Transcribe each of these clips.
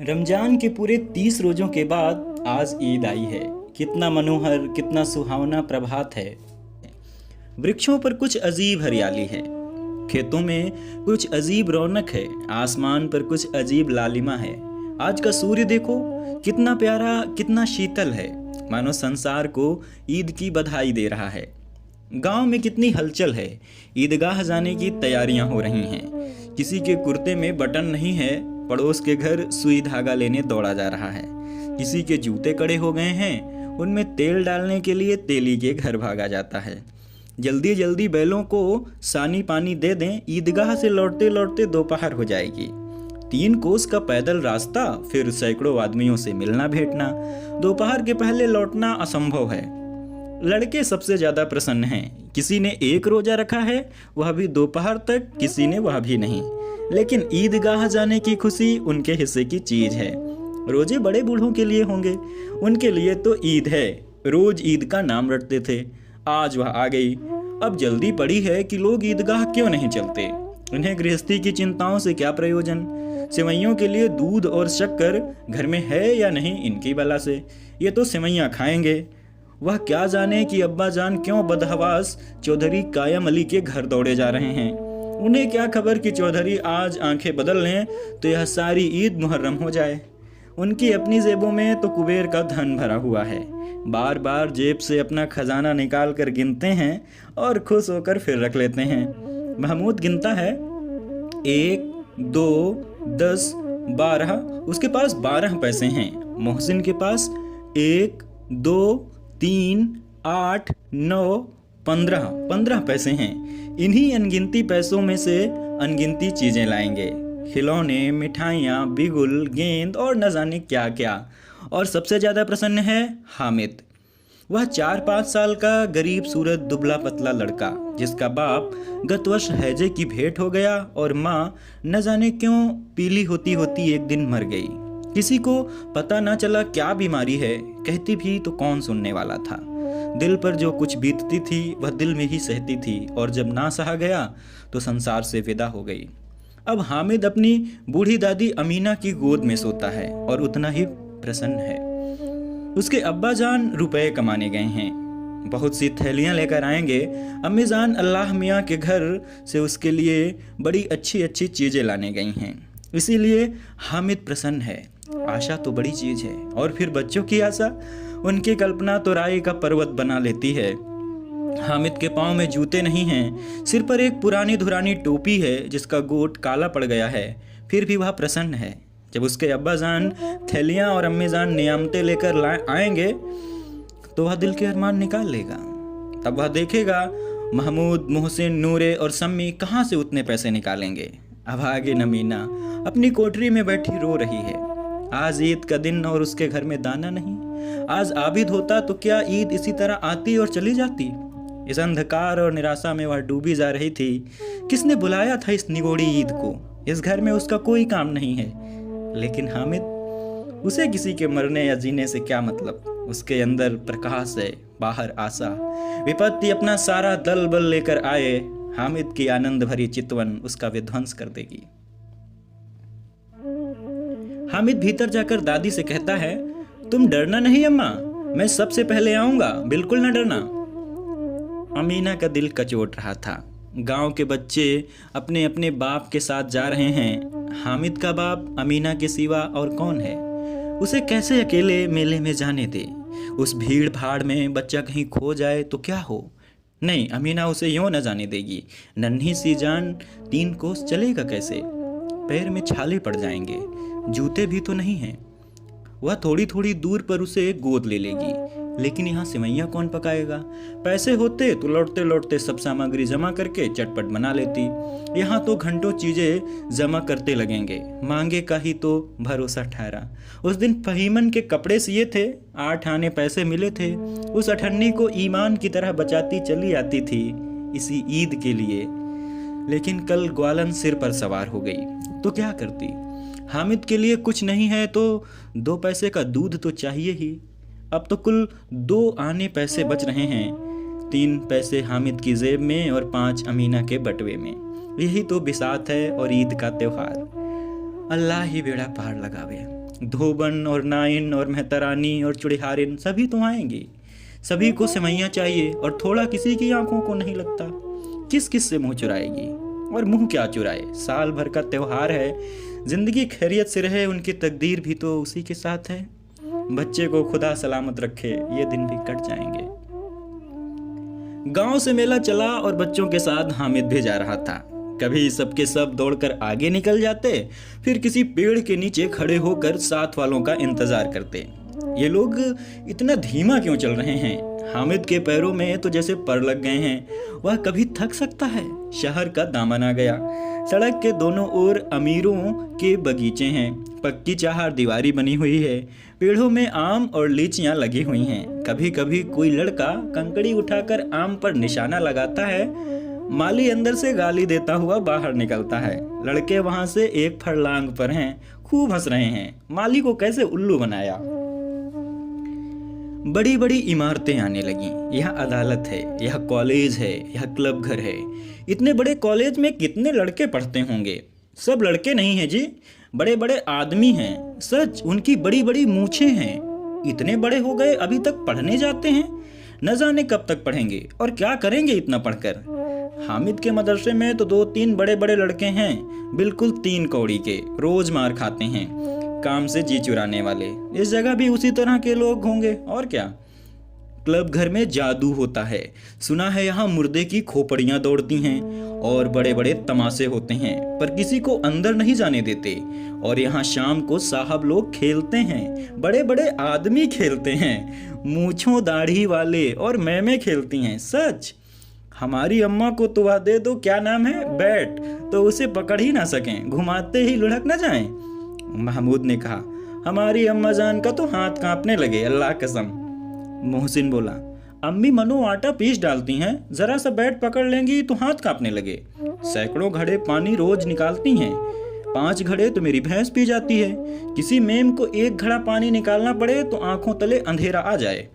रमजान के पूरे 30 रोजों के बाद आज ईद आई है। कितना मनोहर, कितना सुहावना प्रभात है। वृक्षों पर कुछ अजीब हरियाली है, खेतों में कुछ अजीब रौनक है, आसमान पर कुछ अजीब लालिमा है। आज का सूर्य देखो, कितना प्यारा, कितना शीतल है, मानो संसार को ईद की बधाई दे रहा है। गांव में कितनी हलचल है, ईदगाह जाने की तैयारियां हो रही हैं। किसी के कुर्ते में बटन नहीं है, पड़ोस के घर सुई धागा लेने दौड़ा जा रहा है। किसी के जूते कड़े हो गए हैं, उनमें तेल डालने के लिए तेली के घर भागा जाता है। जल्दी जल्दी बैलों को सानी पानी दे दें, ईदगाह से लौटते लौटते दोपहर हो जाएगी। 3 कोस का पैदल रास्ता, फिर सैकड़ों आदमियों से मिलना भेंटना। दोपहर के पहले लौटना असंभव है। लड़के सबसे ज्यादा प्रसन्न हैं। किसी ने 1 रोजा रखा है, वह भी दोपहर तक, किसी ने वह भी नहीं। लेकिन ईदगाह जाने की खुशी उनके हिस्से की चीज है। रोजे बड़े बूढ़ों के लिए होंगे, उनके लिए तो ईद है। रोज ईद का नाम रटते थे, आज वह आ गई। अब जल्दी पड़ी है कि लोग ईदगाह क्यों नहीं चलते। उन्हें गृहस्थी की चिंताओं से क्या प्रयोजन। सेवइयों के लिए दूध और शक्कर घर में है या नहीं, इनकी बला से। ये तो सेवइयाँ खाएंगे। वह क्या जाने कि अब्बा जान क्यों बदहवास चौधरी कायम अली के घर दौड़े जा रहे हैं। उन्हें क्या खबर कि चौधरी आज आंखें बदल लें तो यह सारी ईद मुहर्रम हो जाए। उनकी अपनी जेबों में तो कुबेर का धन भरा हुआ है। बार बार जेब से अपना खजाना निकाल कर गिनते हैं और खुश होकर फिर रख लेते हैं। महमूद गिनता है, 1, 2, 10, 12। उसके पास 12 पैसे हैं। मोहसिन के पास 1, 2, 3, 8, 9, 15 पैसे हैं। इन्हीं अनगिनती पैसों में से अनगिनती चीजें लाएंगे, खिलौने, मिठाइयाँ, बिगुल, गेंद और न जाने क्या क्या। और सबसे ज्यादा प्रसन्न है हामिद। वह 4-5 साल का गरीब सूरत दुबला पतला लड़का, जिसका बाप गत वर्ष हैजे की भेंट हो गया और माँ न जाने क्यों पीली होती होती एक दिन मर गई। किसी को पता ना चला क्या बीमारी है, कहती भी तो कौन सुनने वाला था। दिल पर जो कुछ बीतती थी वह दिल में ही सहती थी, और जब ना सहा गया तो संसार से विदा हो गई। अब हामिद अपनी बूढ़ी दादी अमीना की गोद में सोता है और उतना ही प्रसन्न है। उसके अब्बा जान रुपए कमाने गए हैं, बहुत सी थैलियां लेकर आएंगे। अम्मी जान अल्लाह मियाँ के घर से उसके लिए बड़ी अच्छी अच्छी चीजें लाने गई हैं, इसीलिए हामिद प्रसन्न है। आशा तो बड़ी चीज है, और फिर बच्चों की आशा, उनकी कल्पना तो राय का पर्वत बना लेती है। हामिद के पाँव में जूते नहीं हैं, सिर पर एक पुरानी धुरानी टोपी है जिसका गोट काला पड़ गया है, फिर भी वह प्रसन्न है। जब उसके अब्बा जान थैलियाँ और अम्मी जान नियामतें लेकर आएंगे तो वह दिल के अरमान निकाल लेगा। तब वह देखेगा महमूद, मोहसिन, नूरे और सम्मी कहाँ से उतने पैसे निकालेंगे। अब आगे नमीना अपनी कोठरी में बैठी रो रही है। आज ईद का दिन और उसके घर में दाना नहीं। आज आबिद होता तो क्या ईद इसी तरह आती और चली जाती। इस अंधकार और निराशा में वह डूबी जा रही थी। किसने बुलाया था इस निगोड़ी ईद को। इस घर में उसका कोई काम नहीं है। लेकिन हामिद, उसे किसी के मरने या जीने से क्या मतलब। उसके अंदर प्रकाश है, बाहर आशा। विपत्ति अपना सारा दल बल लेकर आए, हामिद की आनंद भरी चितवन उसका विध्वंस कर देगी। हामिद भीतर जाकर दादी से कहता है, तुम डरना नहीं अम्मा, मैं सबसे पहले आऊंगा, बिल्कुल न डरना। अमीना का दिल कचोट रहा था। गांव के बच्चे अपने अपने बाप के साथ जा रहे हैं। हामिद का बाप अमीना के सिवा और कौन है। उसे कैसे अकेले मेले में जाने दे। उस भीड़ भाड़ में बच्चा कहीं खो जाए तो क्या हो। नहीं, अमीना उसे यूं न जाने देगी। नन्ही सी जान 3 कोस चलेगा कैसे। पैर में छाले पड़ जाएंगे, जूते भी तो नहीं हैं। वह थोड़ी थोड़ी दूर पर उसे गोद ले लेगी। लेकिन यहाँ सेवइयाँ कौन पकाएगा। पैसे होते तो लौटते लौटते सब सामग्री जमा करके चटपट बना लेती। यहाँ तो घंटों चीजें जमा करते लगेंगे, मांगे का ही तो भरोसा ठहरा। उस दिन फहीमन के कपड़े सिए थे, 8 आने पैसे मिले थे। उस अठन्नी को ईमान की तरह बचाती चली आती थी इसी ईद के लिए। लेकिन कल ग्वालन सिर पर सवार हो गई तो क्या करती। हामिद के लिए कुछ नहीं है तो 2 पैसे का दूध तो चाहिए ही। अब तो कुल 2 आने पैसे बच रहे हैं। 3 पैसे हामिद की जेब में और 5 अमीना के बटवे में। यही तो बिसात है और ईद का त्योहार। अल्लाह ही बेड़ा पार लगावे। धोबन और नाइन और मेहतरानी और चुड़िहारिन सभी तो आएंगे। सभी को सेवैयाँ चाहिए और थोड़ा किसी की आंखों को नहीं लगता। किस किस से मुंह चुराएगी, और मुंह क्या चुराए, साल भर का त्योहार है। जिंदगी खैरियत से रहे, उनकी तकदीर भी तो उसी के साथ है। बच्चे को खुदा सलामत रखे, ये दिन भी कट जाएंगे। गांव से मेला चला और बच्चों के साथ हामिद भी जा रहा था। कभी सबके सब दौड़कर आगे निकल जाते, फिर किसी पेड़ के नीचे खड़े होकर साथ वालों का इंतजार करते। ये लोग इतना धीमा क्यों चल रहे हैं? हामिद के पैरों में तो जैसे पर लग गए हैं। वह कभी थक सकता है? शहर का दामन आ गया। सड़क के दोनों ओर अमीरों के बगीचे हैं। पक्की चार दीवारी बनी हुई है। पेड़ों में आम और लीचियां लगी हुई हैं। कभी कभी कोई लड़का कंकड़ी उठाकर आम पर निशाना लगाता है। माली अंदर से गाली देता हुआ बाहर निकलता है। लड़के वहां से एक फरलांग पर हैं, खूब हंस रहे हैं। माली को कैसे उल्लू बनाया। बड़ी बड़ी इमारतें आने लगीं। यह अदालत है, यह कॉलेज है, यह क्लब घर है। इतने बड़े कॉलेज में कितने लड़के पढ़ते होंगे? सब लड़के नहीं हैं जी, बड़े बड़े आदमी हैं। सच, उनकी बड़ी बड़ी मूछें हैं। इतने बड़े हो गए अभी तक पढ़ने जाते हैं। न जाने कब तक पढ़ेंगे और क्या करेंगे इतना पढ़कर। हामिद के मदरसे में तो 2-3 बड़े बड़े लड़के हैं, बिल्कुल 3 कौड़ी के, रोज मार खाते हैं, काम से जी चुराने वाले। इस जगह भी उसी तरह के लोग होंगे और क्या। क्लब घर में जादू होता है। सुना है यहाँ मुर्दे की खोपड़ियां दौड़ती हैं और बड़े बड़े तमाशे होते हैं, पर किसी को अंदर नहीं जाने देते। और यहाँ शाम को साहब लोग खेलते हैं, बड़े बड़े आदमी खेलते हैं, मूंछों दाढ़ी वाले, और मैमें खेलती हैं। सच, हमारी अम्मा को तुआ दे दो, क्या नाम है, बैट, तो उसे पकड़ ही ना सकें, घुमाते ही लुढ़क ना जाएं। महमूद ने कहा, हमारी अम्मा जान का तो हाथ कांपने लगे, अल्लाह कसम। मोहसिन बोला, अम्मी मनो आटा पीस डालती हैं, जरा सा बैट पकड़ लेंगी तो हाथ कांपने लगे। सैकड़ों घड़े पानी रोज निकालती हैं, 5 घड़े तो मेरी भैंस पी जाती है। किसी मेम को 1 घड़ा पानी निकालना पड़े तो आंखों तले अंधेरा आ जाए।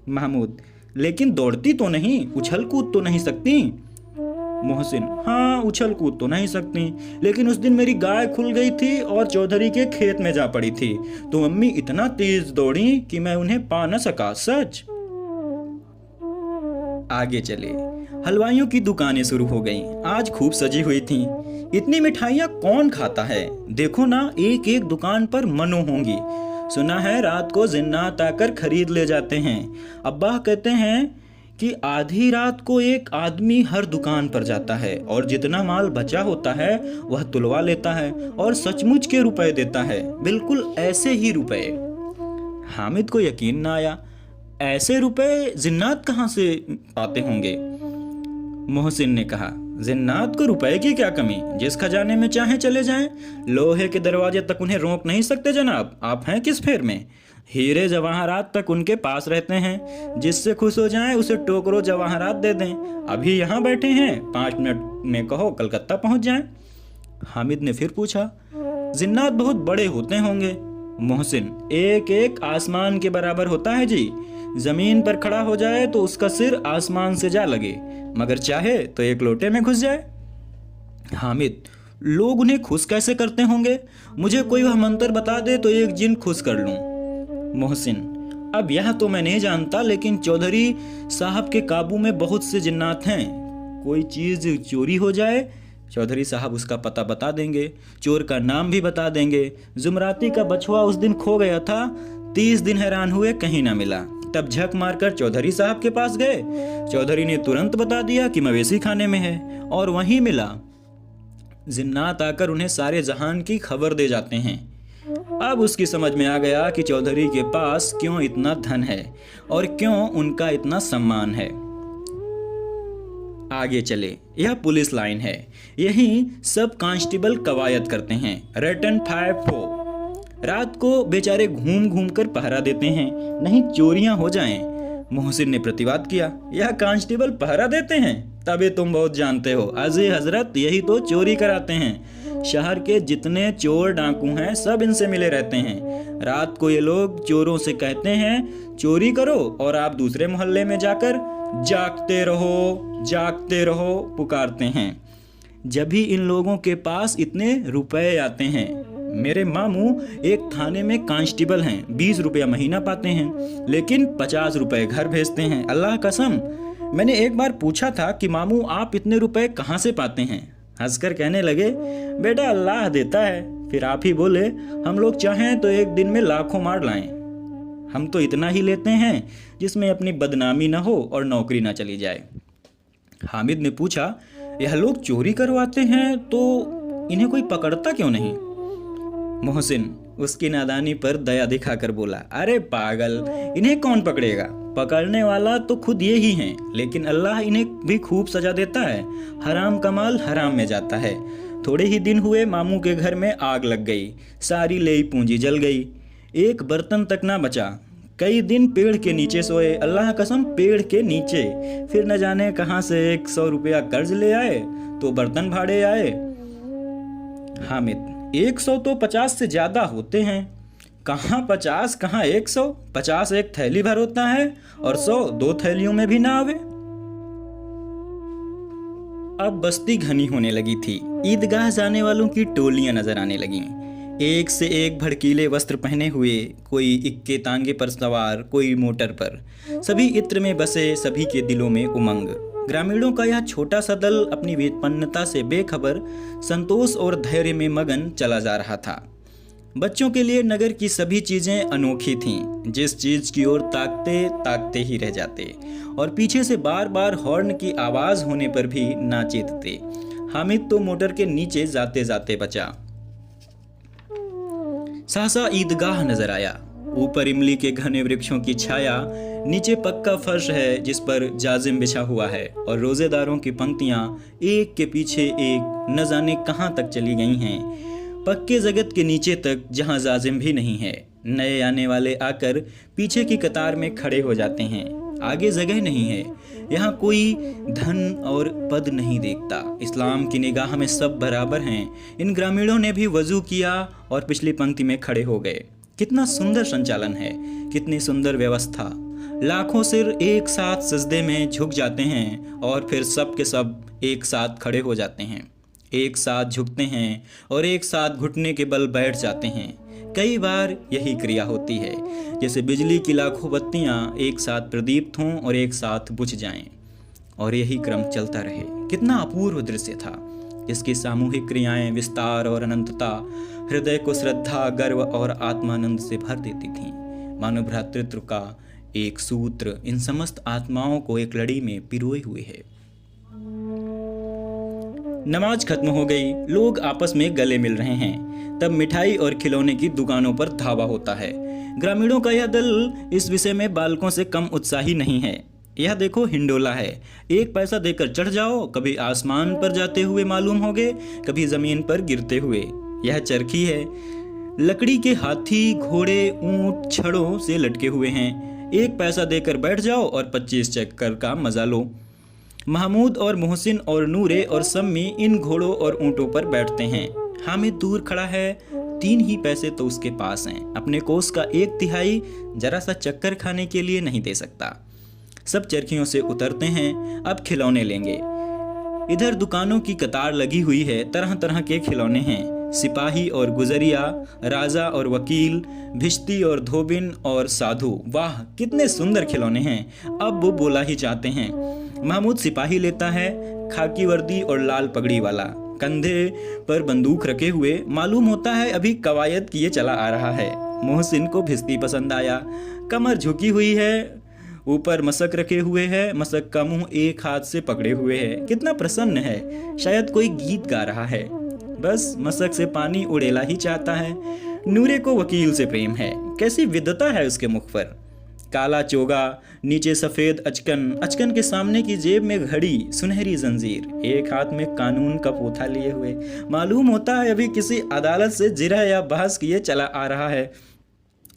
महमूद, लेकिन दौड़ती तो नहीं, उछल कूद तो नहीं सकती। मोहसिन, हाँ उछल कूद तो नहीं सकती, लेकिन उस दिन मेरी गाय खुल गई थी और चौधरी के खेत में जा पड़ी थी, तो अम्मी इतना तेज दौड़ी कि मैं उन्हें पा न सका। सच। आगे चले। हलवाइयों की दुकानें शुरू हो गईं। आज खूब सजी हुई थीं। इतनी मिठाइयाँ कौन खाता है? देखो ना, एक एक दुकान पर मनो होंगी। सुना है रात को जिन्नात आकर खरीद ले जाते हैं। अब्बा कहते हैं कि आधी रात को एक आदमी हर दुकान पर जाता है और जितना माल बचा होता है वह तुलवा लेता है और सचमुच के रुपए देता है, बिल्कुल ऐसे ही रुपए। हामिद को यकीन ना आया, ऐसे रुपए जिन्नात कहाँ से पाते होंगे? मोहसिन ने कहा, जिन्नात को रुपए की क्या कमी, जिस खजाने में चाहे चले जाएं, लोहे के दरवाजे तक उन्हें रोक नहीं सकते जनाब। आप हैं किस फेर में? हीरे जवाहरात तक उनके पास रहते हैं, जिससे खुश हो जाएं उसे टोकरो जवाहरात दे दें। अभी यहाँ बैठे हैं, 5 मिनट में कहो कलकत्ता पहुंच जाएं। हामिद ने फिर पूछा, जिन्नात बहुत बड़े होते होंगे? मोहसिन, एक एक आसमान के बराबर होता है जी। जमीन पर खड़ा हो जाए तो उसका सिर आसमान से जा लगे, मगर चाहे तो एक लोटे में घुस जाए। हामिद, लोग उन्हें खुश कैसे करते होंगे? मुझे कोई वह मंत्र बता दे तो एक जिन खुश कर लूं। मोहसिन, अब यह तो मैं नहीं जानता, लेकिन चौधरी साहब के काबू में बहुत से जिन्नात हैं। कोई चीज चोरी हो जाए, चौधरी साहब उसका पता बता देंगे, चोर का नाम भी बता देंगे। जुमराती का बछुआ उस दिन खो गया था, 30 दिन हैरान हुए, कहीं ना मिला। तब झक मारकर चौधरी साहब के पास गए। चौधरी ने तुरंत बता दिया कि मवेशी खाने में है, और वहीं मिला। जिन्नात आकर उन्हें सारे जहान की खबर दे जाते हैं। अब उसकी समझ में आ गया कि चौधरी के पास क्यों इतना धन है और क्यों उनका इतना सम्मान है। आगे चले। यह पुलिस लाइन है। यहीं सब कांस्टेबल कवायद करते हैं। रिटर्न 5-4। रात को बेचारे घूम घूम कर पहरा देते हैं, नहीं चोरियां हो जाएं। मोहसिन ने प्रतिवाद किया, यह कांस्टेबल पहरा देते हैं? तभी तुम बहुत जानते हो अजी हजरत, यही तो चोरी कराते हैं। शहर के जितने चोर डाकू हैं सब इनसे मिले रहते हैं। रात को ये लोग चोरों से कहते हैं चोरी करो, और आप दूसरे मोहल्ले में जाकर जागते रहो पुकारते हैं। जब भी इन लोगों के पास इतने रुपए आते हैं। मेरे मामू एक थाने में कांस्टेबल हैं, 20 रुपया महीना पाते हैं, लेकिन 50 रुपए घर भेजते हैं। अल्लाह कसम, मैंने एक बार पूछा था कि मामू आप इतने रुपए कहाँ से पाते हैं? हंसकर कहने लगे, बेटा अल्लाह देता है। फिर आप ही बोले, हम लोग चाहें तो एक दिन में लाखों मार लाएं। हम तो इतना ही लेते हैं जिसमें अपनी बदनामी ना हो और नौकरी ना चली जाए। हामिद ने पूछा, यह लोग चोरी करवाते हैं तो इन्हें कोई पकड़ता क्यों नहीं? मोहसिन उसकी नादानी पर दया दिखाकर बोला, अरे पागल, इन्हें कौन पकड़ेगा? पकड़ने वाला तो खुद ये ही हैं, लेकिन अल्लाह इन्हें भी खूब सजा देता है। हराम का माल हराम में जाता है। थोड़े ही दिन हुए मामू के घर में आग लग गई, सारी लेई पूंजी जल गई, एक बर्तन तक ना बचा। कई दिन पेड़ के नीचे सोए, अल्लाह कसम पेड़ के नीचे। फिर न जाने कहां से 100 रुपया कर्ज ले आए तो बर्तन भाड़े आए। हामिद, 100 तो 50 से ज्यादा होते हैं। कहाँ 50 कहाँ 100? 50 एक थैली भर होता है और 100 2 थैलियों में भी ना आवे। अब बस्ती घनी होने लगी थी। ईदगाह जाने वालों की टोलियां नजर आने लगीं। एक से एक भड़कीले वस्त्र पहने हुए, कोई इक्के तांगे पर सवार, कोई मोटर पर। सभी इत्र में बसे, सभी के दिलों में उमंग। ग्रामीणों का यह छोटा सा दल अपनी विपन्नता से बेखबर, संतोष और धैर्य में मगन चला जा रहा था। बच्चों के लिए नगर की सभी चीजें अनोखी थीं। जिस चीज की ओर ताकते ताकते ही रह जाते, और पीछे से बार बार हॉर्न की आवाज होने पर भी ना चेतते। हामिद तो मोटर के नीचे जाते जाते बचा। सहसा ईदगाह नजर आया। ऊपर इमली के घने वृक्षों की छाया, नीचे पक्का फर्श है जिस पर जाजिम बिछा हुआ है, और रोजेदारों की पंक्तियां एक के पीछे एक न जाने कहां तक चली गई हैं, पक्के जगत के नीचे तक जहां जाजिम भी नहीं है। नए आने वाले आकर पीछे की कतार में खड़े हो जाते हैं। आगे जगह नहीं है। यहाँ कोई धन और पद नहीं देखता। इस्लाम की निगाह में सब बराबर हैं। इन ग्रामीणों ने भी वजू किया और पिछली पंक्ति में खड़े हो गए। कितना सुंदर संचालन है, कितनी सुंदर व्यवस्था। लाखों सिर एक साथ सजदे में झुक जाते हैं और फिर सब के सब एक साथ खड़े हो जाते हैं, एक साथ झुकते हैं और एक साथ घुटने के बल बैठ जाते हैं। कई बार यही क्रिया होती है, जैसे बिजली की लाखों बत्तियां एक साथ प्रदीप्त हों और एक साथ बुझ जाएं, और यही क्रम चलता रहे। कितना अपूर्व दृश्य था, जिसकी सामूहिक क्रियाएं विस्तार और अनंतता हृदय को श्रद्धा, गर्व और आत्मानंद से भर देती थीं। मानव भ्रातृत्व का एक सूत्र इन समस्त आत्माओं को एक लड़ी में पिरोए हुए है। नमाज खत्म हो गई, लोग आपस में गले मिल रहे हैं। तब मिठाई और खिलौने की दुकानों पर धावा होता है। ग्रामीणों का यह दल इस विषय में बालकों से कम उत्साही नहीं है। यह देखो हिंडोला है, 1 पैसा देकर चढ़ जाओ, कभी आसमान पर जाते हुए मालूम होगे, कभी जमीन पर गिरते हुए। यह चरखी है, लकड़ी के हाथी, घोड़े, ऊंट छड़ों से लटके हुए हैं। 1 पैसा देकर बैठ जाओ और 25 चक्कर का मजा लो। महमूद और मोहसिन और नूरे और सम्मी इन घोड़ों और ऊंटों पर बैठते हैं। हामिद दूर खड़ा है, 3 ही पैसे तो उसके पास हैं। अपने कोस का 1/3 जरा सा चक्कर खाने के लिए नहीं दे सकता। सब चरखियों से उतरते हैं, अब खिलौने लेंगे। इधर दुकानों की कतार लगी हुई है, तरह तरह के खिलौने हैं। सिपाही और गुजरिया, राजा और वकील, भिश्ती और धोबिन और साधु। वाह कितने सुंदर खिलौने हैं। अब वो बोला ही चाहते हैं। महमूद सिपाही लेता है, खाकी वर्दी और लाल पगड़ी वाला, कंधे पर बंदूक रखे हुए, मालूम होता है अभी कवायद किए चला आ रहा है। मोहसिन को भिश्ती पसंद आया, कमर झुकी हुई है, ऊपर मशक रखे हुए है, मशक का मुंह एक हाथ से पकड़े हुए है। कितना प्रसन्न है, शायद कोई गीत गा रहा है। बस मशक से पानी उड़ेला ही चाहता है। नूरे को वकील से प्रेम है, कैसी विद्वता है उसके मुख पर। काला चोगा, नीचे सफेद अचकन, अचकन के सामने की जेब में घड़ी, सुनहरी जंजीर, एक हाथ में कानून का पोथा लिए हुए, मालूम होता है अभी किसी अदालत से जिरह या बहस किए चला आ रहा है।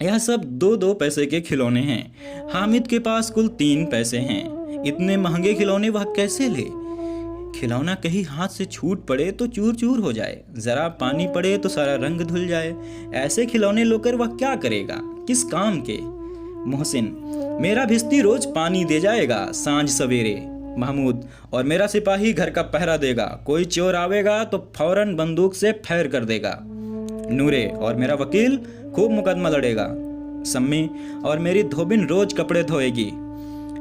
यह सब 2-2 पैसे के खिलौने हैं। हामिद के पास कुल 3 पैसे हैं। इतने महंगे खिलौने वह कैसे ले? खिलौना कहीं हाथ से छूट पड़े तो चूर चूर हो जाए, जरा पानी पड़े तो सारा रंग धुल जाए। ऐसे खिलौने लेकर वह क्या करेगा, किस काम के? मोहसिन, मेरा भिश्ती रोज पानी दे जाएगा सांझ सवेरे। महमूद, और मेरा सिपाही घर का पहरा देगा, कोई चोर आवेगा तो फौरन बंदूक से फैर कर देगा। नूरे और मेरा वकील खूब मुकदमा लड़ेगा। सम्मी और मेरी धोबिन रोज कपड़े धोएगी।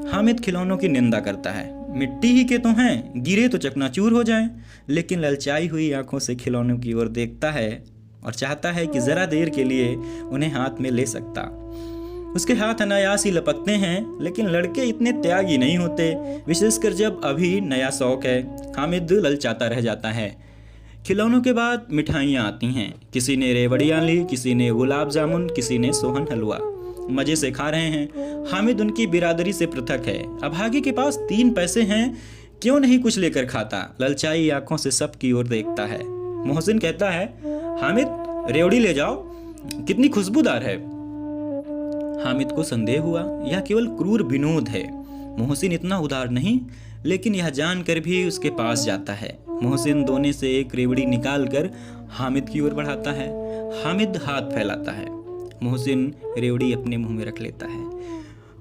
हामिद खिलौनों की निंदा करता है। मिट्टी ही के तो हैं, गिरे तो चकनाचूर हो जाएं। लेकिन ललचाई हुई आंखों से खिलौनों की ओर देखता है और चाहता है कि जरा देर के लिए उन्हें हाथ में ले सकता। उसके हाथ अनायास ही लपकते हैं, लेकिन लड़के इतने त्यागी नहीं होते, विशेषकर जब अभी नया शौक है। हामिद ललचाता रह जाता है। खिलौनों के बाद मिठाइयाँ आती हैं। किसी ने रेवड़ियाँ ली, किसी ने गुलाब जामुन, किसी ने सोहन हलवा। मज़े से खा रहे हैं। हामिद उनकी बिरादरी से पृथक है। अभागी के पास 3 पैसे हैं, क्यों नहीं कुछ लेकर खाता। ललचाई आंखों से सब की ओर देखता है। मोहसिन कहता है, हामिद रेवड़ी ले जाओ, कितनी खुशबूदार है। हामिद को संदेह हुआ यह केवल क्रूर विनोद है। मोहसिन इतना उदार नहीं, लेकिन यह जानकर भी उसके पास जाता है। मोहसिन दोने से एक रेवड़ी निकालकर हामिद की ओर बढ़ाता है। हामिद हाथ फैलाता है। मोहसिन रेवड़ी अपने मुंह में रख लेता है।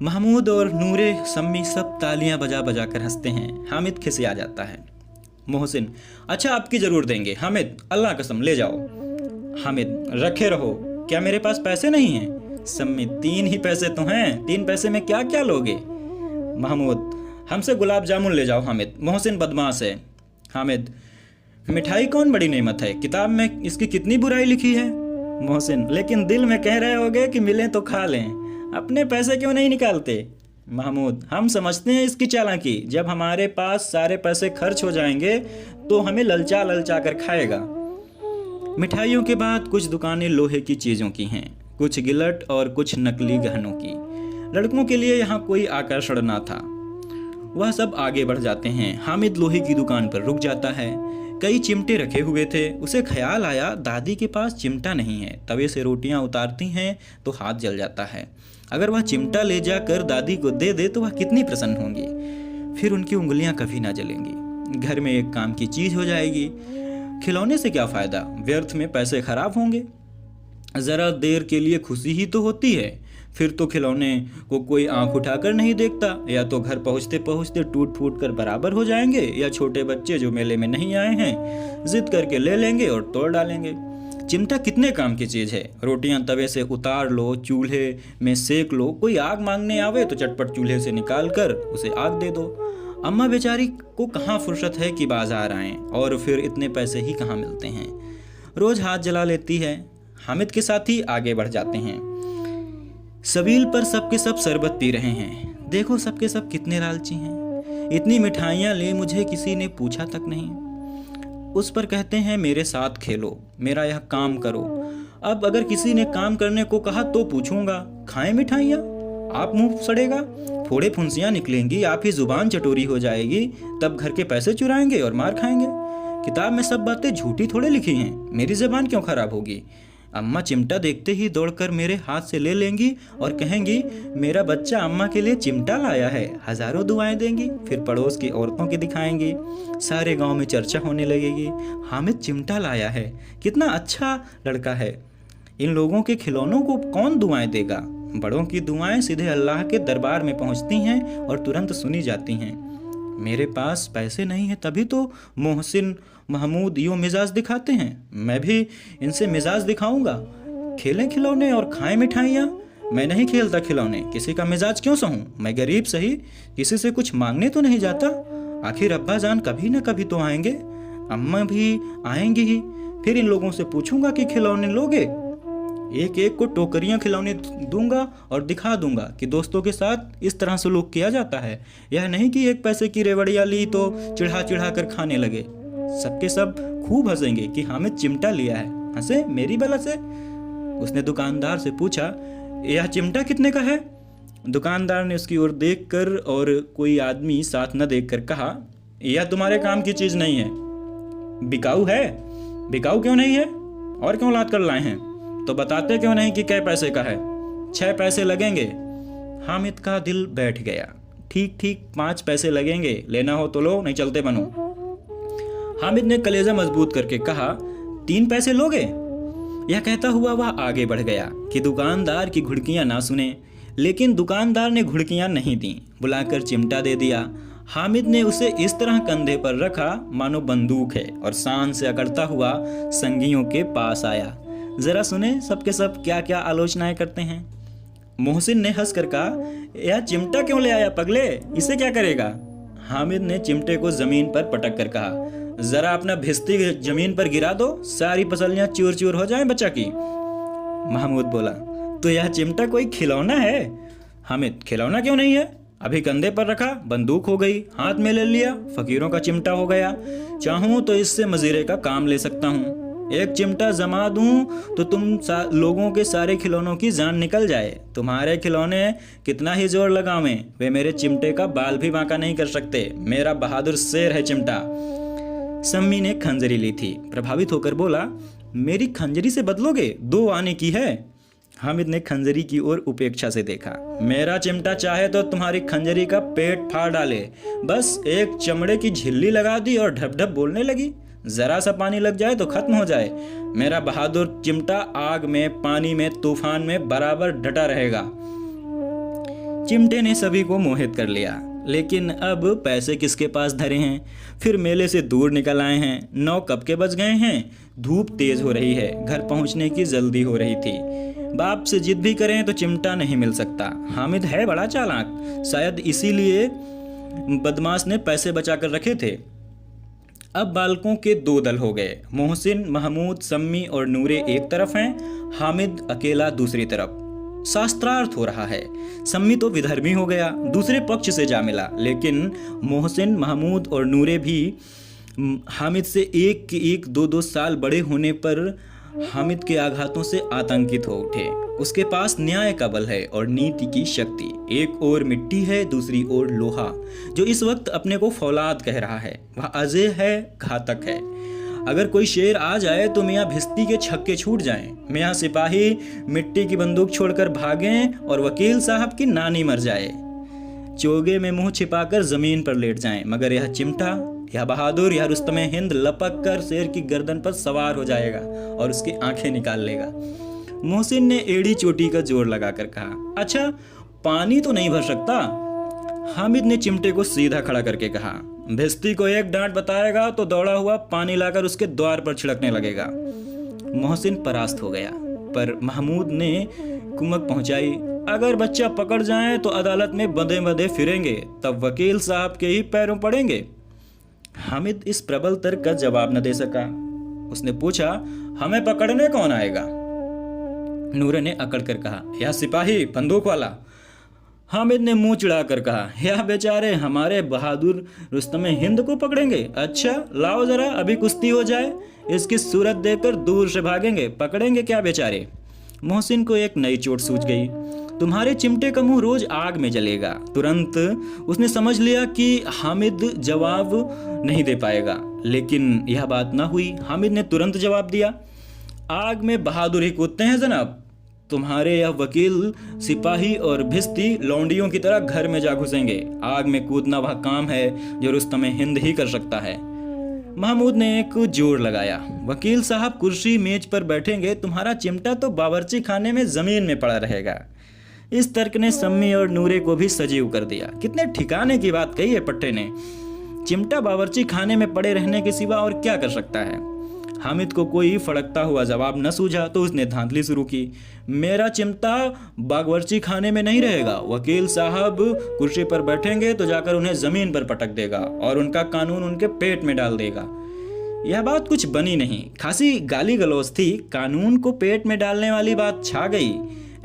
महमूद और नूरे, सम्मी सब तालियां बजा बजा कर हंसते हैं। हामिद खिसिया जाता है। मोहसिन, अच्छा आपकी जरूर देंगे। हामिद, अल्लाह कसम ले जाओ। हामिद, रखे रहो, क्या मेरे पास पैसे नहीं हैं? सम्मी, 3 ही पैसे तो हैं, 3 पैसे में क्या क्या लोगे? महमूद, हमसे गुलाब जामुन ले जाओ। हामिद, मोहसिन बदमाश है। हामिद, मिठाई कौन बड़ी नेमत है, किताब में इसकी कितनी बुराई लिखी है। मोहसिन, लेकिन दिल में कह रहे होगे कि मिलें तो खा लें, अपने पैसे क्यों नहीं निकालते। महमूद, हम समझते हैं इसकी चालाकी, जब हमारे पास सारे पैसे खर्च हो जाएंगे तो हमें ललचा ललचा कर खाएगा। मिठाइयों के बाद कुछ दुकानें लोहे की चीज़ों की हैं, कुछ गिलट और कुछ नकली गहनों की। लड़कों के लिए यहाँ कोई आकर्षण ना था। वह सब आगे बढ़ जाते हैं। हामिद लोहे की दुकान पर रुक जाता है। कई चिमटे रखे हुए थे। उसे ख्याल आया दादी के पास चिमटा नहीं है। तवे से रोटियां उतारती हैं तो हाथ जल जाता है। अगर वह चिमटा ले जाकर दादी को दे दे तो वह कितनी प्रसन्न होंगी। फिर उनकी उंगलियां कभी ना जलेंगी। घर में एक काम की चीज हो जाएगी। खिलौने से क्या फायदा, व्यर्थ में पैसे खराब होंगे। जरा देर के लिए खुशी ही तो होती है, फिर तो खिलौने को कोई आंख उठाकर नहीं देखता। या तो घर पहुंचते पहुंचते टूट फूट कर बराबर हो जाएंगे, या छोटे बच्चे जो मेले में नहीं आए हैं जिद करके ले लेंगे और तोड़ डालेंगे। चिमटा कितने काम की चीज़ है। रोटियां तवे से उतार लो, चूल्हे में सेक लो, कोई आग मांगने आवे तो चटपट चूल्हे से निकाल कर उसे आग दे दो। अम्मा बेचारी को कहाँ फुर्सत है कि बाजार आएं, और फिर इतने पैसे ही कहाँ मिलते हैं। रोज हाथ जला लेती है। हामिद के साथ ही आगे बढ़ जाते हैं। सबील पर सबके सब शरबत पी रहे हैं। देखो सबके सब कितने लालची हैं। इतनी मिठाइयाँ ले, मुझे किसी ने पूछा तक नहीं। उस पर कहते हैं मेरे साथ खेलो, मेरा यह काम करो। अब अगर किसी ने काम करने को कहा तो पूछूंगा, खाएं मिठाइयाँ? आप मुंह सड़ेगा, फोड़े फुंसियाँ निकलेंगी, आप ही जुबान चटोरी हो जाएगी, तब घर के पैसे चुराएंगे और मार खाएंगे। किताब में सब बातें झूठी थोड़े लिखी हैं, मेरी जबान क्यों खराब होगी। अम्मा चिमटा देखते ही दौड़कर मेरे हाथ से ले लेंगी और कहेंगी मेरा बच्चा अम्मा के लिए चिमटा लाया है, हजारों दुआएं देंगी। फिर पड़ोस की औरतों के दिखाएंगी, सारे गांव में चर्चा होने लगेगी, हामिद चिमटा लाया है, कितना अच्छा लड़का है। इन लोगों के खिलौनों को कौन दुआएं देगा। बड़ों की दुआएं सीधे अल्लाह के दरबार में पहुंचती हैं और तुरंत सुनी जाती हैं। मेरे पास पैसे नहीं है, तभी तो मोहसिन महमूद यूँ मिजाज दिखाते हैं। मैं भी इनसे मिजाज दिखाऊंगा। खेलें खिलौने और खाएं मिठाइयाँ। मैं नहीं खेलता खिलौने, किसी का मिजाज क्यों सहूं। मैं गरीब सही, किसी से कुछ मांगने तो नहीं जाता। आखिर अब्बा जान कभी न कभी तो आएंगे, अम्मा भी आएंगी ही। फिर इन लोगों से पूछूंगा कि खिलौने लोगे। एक एक को टोकरियां खिलौने दूंगा और दिखा दूंगा कि दोस्तों के साथ इस तरह सलूक किया जाता है। यह नहीं कि 1 पैसे की रेवड़ियाँ ली तो चिढ़ा चिढ़ा कर खाने लगे। सबके सब खूब हंसेंगे कि हामिद चिमटा लिया है। हंसे मेरी बला से। उसने दुकानदार से पूछा यह चिमटा कितने का है। दुकानदार ने उसकी ओर देखकर और कोई आदमी साथ न देखकर कहा यह तुम्हारे काम की चीज नहीं है, बिकाऊ है। बिकाऊ क्यों नहीं है, और क्यों लाद कर लाए हैं, तो बताते क्यों नहीं कि कै पैसे का है। 6 पैसे लगेंगे। हामिद का दिल बैठ गया। ठीक ठीक 5 पैसे लगेंगे, लेना हो तो लो, नहीं चलते बनो। हामिद ने कलेजा मजबूत करके कहा 3 पैसे लोगे। यह कहता हुआ वह आगे बढ़ गया कि दुकानदार की घुड़कियां ना सुने। लेकिन दुकानदार ने घुड़कियां नहीं दी, बुलाकर चिमटा दे दिया। हामिद ने उसे इस तरह कंधे पर रखा मानो बंदूक है और शान से अकड़ता हुआ संगियों के पास आया। जरा सुने सबके सब क्या क्या आलोचनाएं करते हैं। मोहसिन ने हंस कर कहा, यह चिमटा क्यों ले आया पगले, इसे क्या करेगा? हामिद ने चिमटे को जमीन पर पटक कर कहा, जरा अपना भिस्ती जमीन पर गिरा दो, सारी पसलियां चूर चूर हो जाएं बच्चा की। महमूद बोला, तो यह चिमटा कोई खिलौना है? हामिद, खिलौना क्यों नहीं है, अभी कंधे पर रखा, बंदूक हो गई, हाथ में ले लिया, फकीरों का चिमटा हो गया। चाहूं तो इससे मजीरे का काम ले सकता हूँ। एक चिमटा जमा दूं तो तुम लोगों के सारे खिलौनों की जान निकल जाए। तुम्हारे खिलौने कितना ही जोर लगावें, वे मेरे चिमटे का बाल भी बांका नहीं कर सकते। मेरा बहादुर शेर है चिमटा। सम्मी ने खंजरी ली थी, प्रभावित होकर बोला, मेरी खंजरी से बदलोगे? 2 आने की है। हामिद ने खंजरी की ओर उपेक्षा से देखा। मेरा चिमटा चाहे तो तुम्हारी खंजरी का पेट फाड़ डाले, बस एक चमड़े की झिल्ली लगा दी और ढप ढप बोलने लगी। जरा सा पानी लग जाए तो खत्म हो जाए। मेरा बहादुर चिमटा आग में, पानी में, तूफान में बराबर डटा रहेगा। चिमटे ने सभी को मोहित कर लिया, लेकिन अब पैसे किसके पास धरे हैं? फिर मेले से दूर निकल आए हैं, 9 कब के बज गए हैं, धूप तेज हो रही है, घर पहुंचने की जल्दी हो रही थी। बाप से जिद भी करें तो चिमटा नहीं मिल सकता। हामिद है बड़ा चालाक, शायद इसीलिए बदमाश ने पैसे बचा कर रखे थे। अब बालकों के 2 दल हो गए। मोहसिन, महमूद, सम्मी और नूरे एक तरफ हैं, हामिद अकेला दूसरी तरफ। शास्त्रार्थ हो रहा है। सम्मी तो विधर्मी हो गया, दूसरे पक्ष से जा मिला, लेकिन मोहसिन, महमूद और नूरे भी हामिद से एक के एक 2-2 साल बड़े होने पर हामिद के आघातों से आतंकित हो उठे। उसके पास न्याय का बल है और नीति की शक्ति। एक ओर मिट्टी है, दूसरी ओर लोहा, जो इस वक्त अपने को फौलाद कह रहा है। वह अजय है, घातक है। अगर कोई शेर आ जाए तो मियाँ भिस्ती के छक्के छूट जाएं, मियाँ सिपाही मिट्टी की बंदूक छोड़कर भागें और वकील साहब की नानी मर जाए, चोगे में मुंह छिपाकर जमीन पर लेट जाएं, मगर यह चिमटा, यह बहादुर, यह रुस्तमे हिंद लपक कर शेर की गर्दन पर सवार हो जाएगा और उसकी आंखें निकाल लेगा। मोहसिन ने एड़ी चोटी का जोर लगाकर कहा, अच्छा पानी तो नहीं भर सकता? हामिद ने चिमटे को सीधा खड़ा करके कहा, भिस्ती को एक डांट बताएगा तो दौड़ा हुआ पानी लाकर उसके द्वार पर छिड़कने लगेगा। मोहसिन परास्त हो गया, पर महमूद ने कुमक पहुंचाई, अगर बच्चा पकड़ जाए तो अदालत में बंधे बंधे फिरेंगे, तब वकील साहब के ही पैरों पड़ेंगे। हामिद इस प्रबल तर्क का जवाब न दे सका। उसने पूछा, हमें पकड़ने कौन आएगा? नूरे ने अकड़ कर कहा, यह सिपाही, बंदूक वाला। हामिद ने मुंह चिढ़ाकर कहा, यह बेचारे हमारे बहादुर रुस्तमे हिंद को पकड़ेंगे? अच्छा लाओ जरा, अभी कुश्ती हो जाए, इसकी सूरत देखकर दूर से भागेंगे, पकड़ेंगे क्या बेचारे? मोहसिन को एक नई चोट सूझ गई। तुम्हारे चिमटे का मुंह रोज आग में जलेगा। तुरंत उसने समझ लिया कि हामिद जवाब नहीं दे पाएगा, लेकिन यह बात ना हुई। हामिद ने तुरंत जवाब दिया, आग में बहादुर ही कूदते हैं जनाब। तुम्हारे यह वकील, सिपाही और भिस्ती लौंडियों की तरह घर में जा घुसेंगे। आग में कूदना वह काम है जो रुस्तमे हिंद ही कर सकता है। महमूद ने एक जोर लगाया, वकील साहब कुर्सी मेज पर बैठेंगे, तुम्हारा चिमटा तो बावर्ची खाने में जमीन में पड़ा रहेगा। इस तर्क ने सम्मी और नूरे को भी सजीव कर दिया। कितने ठिकाने की बात कही है पट्टे ने। चिमटा बावर्ची खाने में पड़े रहने के सिवा और क्या कर सकता है? हामिद को कोई फड़कता हुआ जवाब न सूझा तो उसने धांधली शुरू की, मेरा चिमटा बावर्ची खाने में नहीं रहेगा। वकील साहब कुर्सी पर बैठेंगे तो जाकर उन्हें जमीन पर पटक देगा और उनका कानून उनके पेट में डाल देगा। यह बात कुछ बनी नहीं, खासी गाली गलौज थी। कानून को पेट में डालने वाली बात छा गई,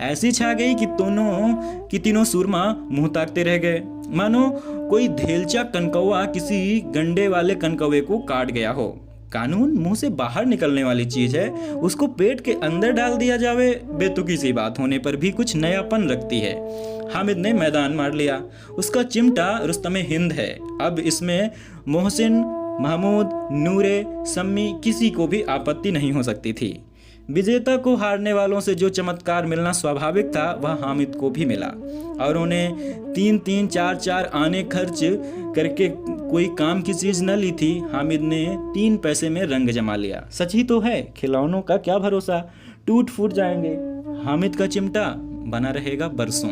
ऐसी छा गई कि तीनों सुरमा मुंह ताकते रह गए, मानो कोई धेलचा कनकौआ किसी गंडे वाले कनकौए को काट गया हो। कानून मुंह से बाहर निकलने वाली चीज है, उसको पेट के अंदर डाल दिया जावे, बेतुकी सी बात होने पर भी कुछ नयापन रखती है। हामिद ने मैदान मार लिया। उसका चिमटा रुस्तमे हिंद है। अब इसमें मोहसिन, महमूद, नूरे, सम्मी किसी को भी आपत्ति नहीं हो सकती थी। विजेता को हारने वालों से जो चमत्कार मिलना स्वाभाविक था वह हामिद को भी मिला, और उन्हें 3-3, 4-4 आने खर्च करके कोई काम की चीज न ली थी। हामिद ने 3 पैसे में रंग जमा लिया। सच ही तो है, खिलौनों का क्या भरोसा, टूट फूट जाएंगे। हामिद का चिमटा बना रहेगा बरसों।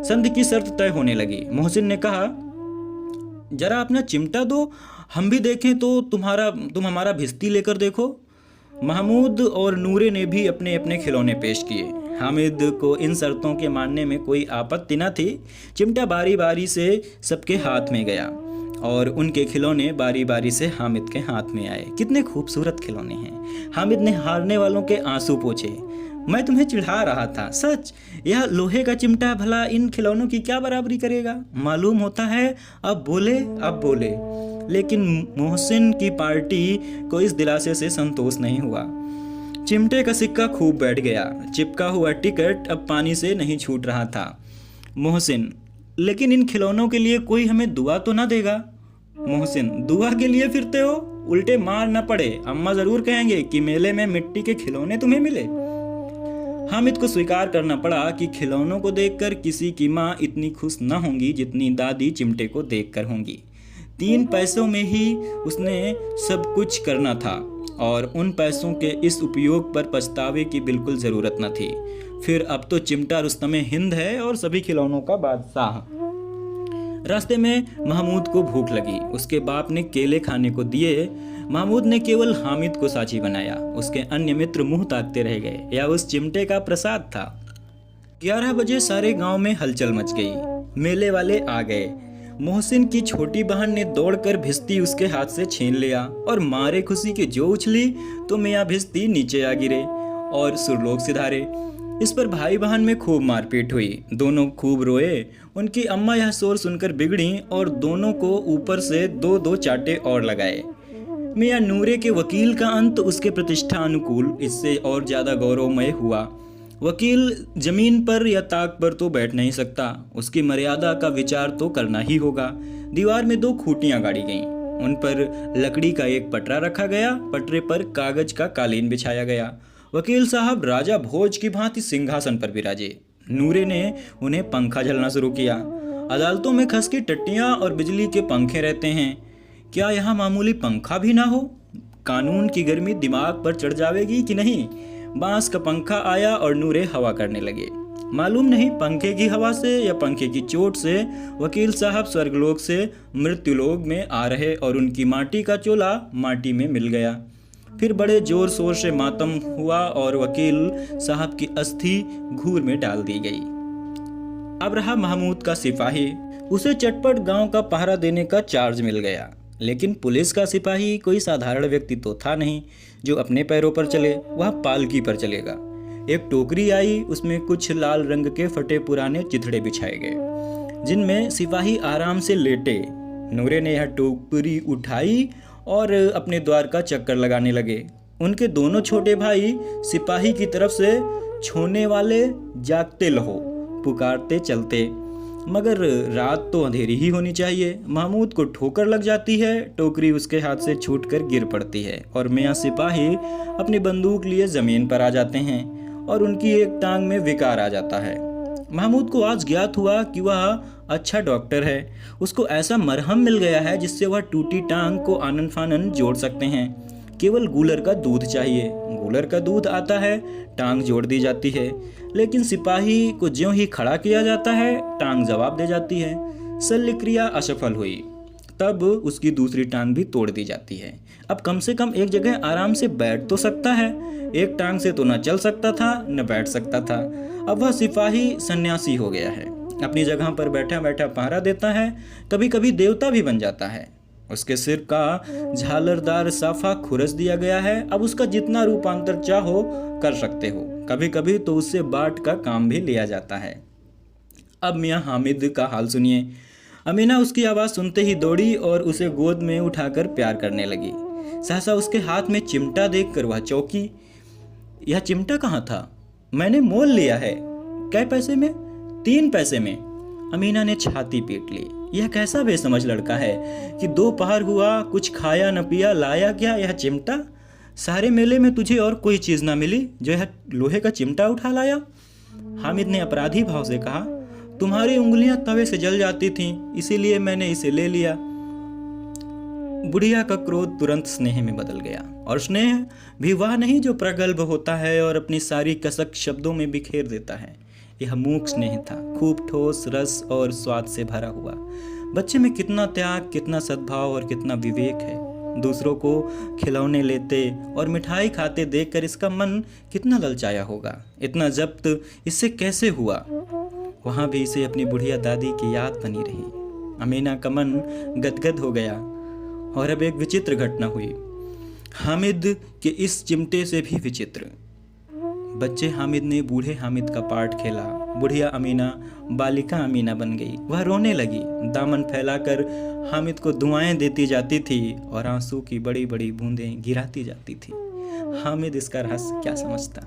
संधि की शर्त तय होने लगी। मोहसिन ने कहा, जरा अपना चिमटा दो, हम भी देखें तो। तुम हमारा भिस्ती लेकर देखो। महमूद और नूरे ने भी अपने अपने खिलौने पेश किए। हामिद को इन शर्तों के मानने में कोई आपत्ति न थी। चिमटा बारी बारी से सबके हाथ में गया और उनके खिलौने बारी बारी से हामिद के हाथ में आए। कितने खूबसूरत खिलौने हैं। हामिद ने हारने वालों के आंसू पोंछे। मैं तुम्हें चिढ़ा रहा था, सच। यह लोहे का चिमटा भला इन खिलौनों की क्या बराबरी करेगा। मालूम होता है अब बोले। लेकिन मोहसिन की पार्टी को इस दिलासे से संतोष नहीं हुआ। चिमटे का सिक्का खूब बैठ गया। चिपका हुआ टिकट अब पानी से नहीं छूट रहा था। मोहसिन, लेकिन इन खिलौनों के लिए कोई हमें दुआ तो ना देगा। मोहसिन, दुआ के लिए फिरते हो? उल्टे मार न पड़े, अम्मा जरूर कहेंगे कि मेले में मिट्टी के खिलौने तुम्हें मिले। हामिद को स्वीकार करना पड़ा कि खिलौनों को देखकर किसी की माँ इतनी खुश न होंगी जितनी दादी चिमटे को देखकर होंगी। 3 पैसों में ही उसने सब कुछ करना था और उन पैसों के इस उपयोग पर पछतावे की बिल्कुल ज़रूरत न थी। फिर अब तो चिमटा रुस्तमे हिंद है और सभी खिलौनों का बादशाह। रास्ते में महमूद को भूख लगी। उसके बाप ने केले खाने को दिए। महमूद ने केवल हामिद को साची बनाया। उसके अन्य मित्र मुंह ताकते रह गए। यह उस चिमटे का प्रसाद था। 11 बजे सारे गांव में हलचल मच गई। मेले वाले आ गए। मोहसिन की छोटी बहन ने दौड़कर भिश्ती उसके हाथ से छीन लिया और मारे खुशी के जो उछली तो मियाँ भिश्ती नीचे आ गिरे और सुरलोक सिधारे। इस पर भाई बहन में खूब मारपीट हुई। दोनों खूब रोए। उनकी अम्मा यह शोर सुनकर बिगड़ी और दोनों को ऊपर से 2-2 चाटे और लगाए। मियाँ नूरे के वकील का अंत उसके प्रतिष्ठा अनुकूल इससे और ज्यादा गौरवमय हुआ। वकील जमीन पर या ताक पर तो बैठ नहीं सकता। उसकी मर्यादा का विचार तो करना ही होगा। दीवार में 2 खूंटियां गाड़ी गईं। उन पर लकड़ी का एक पटरा रखा गया। पटरे पर कागज का कालीन बिछाया गया। वकील साहब राजा भोज की भांति सिंहासन पर विराजे। नूरे ने उन्हें पंखा झलना शुरू किया। अदालतों में खस की टट्टियां और बिजली के पंखे रहते हैं, क्या यहाँ मामूली पंखा भी ना हो? कानून की गर्मी दिमाग पर चढ़ जाएगी कि नहीं? बांस का पंखा आया और नूरे हवा करने लगे। मालूम नहीं पंखे की हवा से या पंखे की चोट से वकील साहब स्वर्गलोक से मृत्युलोक में आ रहे और उनकी माटी का चोला माटी में मिल गया। फिर बड़े जोर शोर से मातम हुआ और वकील साहब की अस्थि घूर में डाल दी गई। अब रहा महमूद का सिपाही। उसे चटपट गांव का पहरा देने का चार्ज मिल गया। लेकिन पुलिस का सिपाही कोई साधारण व्यक्ति तो था नहीं जो अपने पैरों पर चले। वह पालकी पर चलेगा। एक टोकरी आई। उसमें कुछ लाल रंग के फटे पुराने चिथड़े बिछाए गए जिनमें सिपाही आराम से लेटे। नूरे ने यह टोकरी उठाई और अपने द्वार का चक्कर लगाने लगे। उनके दोनों छोटे भाई सिपाही की तरफ से छोने वाले जागते लहो पुकारते चलते, मगर रात तो अंधेरी ही होनी चाहिए। महमूद को ठोकर लग जाती है। टोकरी उसके हाथ से छूटकर गिर पड़ती है और मियाँ सिपाही अपनी बंदूक लिए जमीन पर आ जाते हैं और उनकी एक टांग में विकार आ जाता है। महमूद को आज ज्ञात हुआ कि वह अच्छा डॉक्टर है। उसको ऐसा मरहम मिल गया है जिससे वह टूटी टांग को आनन फानन जोड़ सकते हैं। केवल गूलर का दूध चाहिए। गूलर का दूध आता है, टांग जोड़ दी जाती है। लेकिन सिपाही को ज्यों ही खड़ा किया जाता है, टांग जवाब दे जाती है। शल्य क्रिया असफल हुई, तब उसकी दूसरी टांग भी तोड़ दी जाती है। अब कम से कम एक जगह आराम से बैठ तो सकता है। एक टांग से तो न चल सकता था न बैठ सकता था। अब वह सिपाही सन्यासी हो गया है। अपनी जगह पर बैठा बैठा पहरा देता है। कभी कभी देवता भी बन जाता है। उसके सिर का झालरदार साफा खुरस दिया गया है। अब उसका जितना रूपांतर चाहो कर सकते हो। कभी कभी तो उससे बाट का काम भी लिया जाता है। अब मियाँ हामिद का हाल सुनिए। अमीना उसकी आवाज़ सुनते ही दौड़ी और उसे गोद में उठाकर प्यार करने लगी। सहसा उसके हाथ में चिमटा देखकर वह चौंकी। यह चिमटा कहाँ था? मैंने मोल लिया है। कै पैसे में? 3 पैसे में। अमीना ने छाती पीट ली। यह कैसा बेसमझ लड़का है कि दोपहर हुआ, कुछ खाया न पिया, लाया क्या यह चिमटा? सारे मेले में तुझे और कोई चीज़ ना मिली जो यह लोहे का चिमटा उठा लाया? हामिद ने अपराधी भाव से कहा, तुम्हारी उंगलियां तवे से जल जाती थीं, इसीलिए मैंने इसे ले लिया। बुढ़िया का क्रोध तुरंत स्नेह में बदल गया। और स्नेह भी वह नहीं जो प्रगल्भ होता है और अपनी सारी कसक शब्दों में बिखेर देता है। यह मूक स्नेह था, खूब ठोस रस और स्वाद से भरा हुआ। बच्चे में कितना त्याग, कितना सद्भाव और कितना विवेक है। दूसरों को खिलौने लेते और मिठाई खाते देखकर इसका मन कितना ललचाया होगा। इतना जब्त इससे कैसे हुआ? वहाँ भी इसे अपनी बुढ़िया दादी की याद बनी रही। अमीना का मन गदगद हो गया। और अब एक विचित्र घटना हुई, हामिद के इस चिमटे से भी विचित्र। बच्चे हामिद ने बूढ़े हामिद का पार्ट खेला। बुढ़िया अमीना बालिका अमीना बन गई। वह रोने लगी, दामन फैलाकर हामिद को दुआएं देती जाती थी और आंसू की बड़ी बड़ी बूंदें गिराती जाती थी। हामिद इसका रहस्य क्या समझता?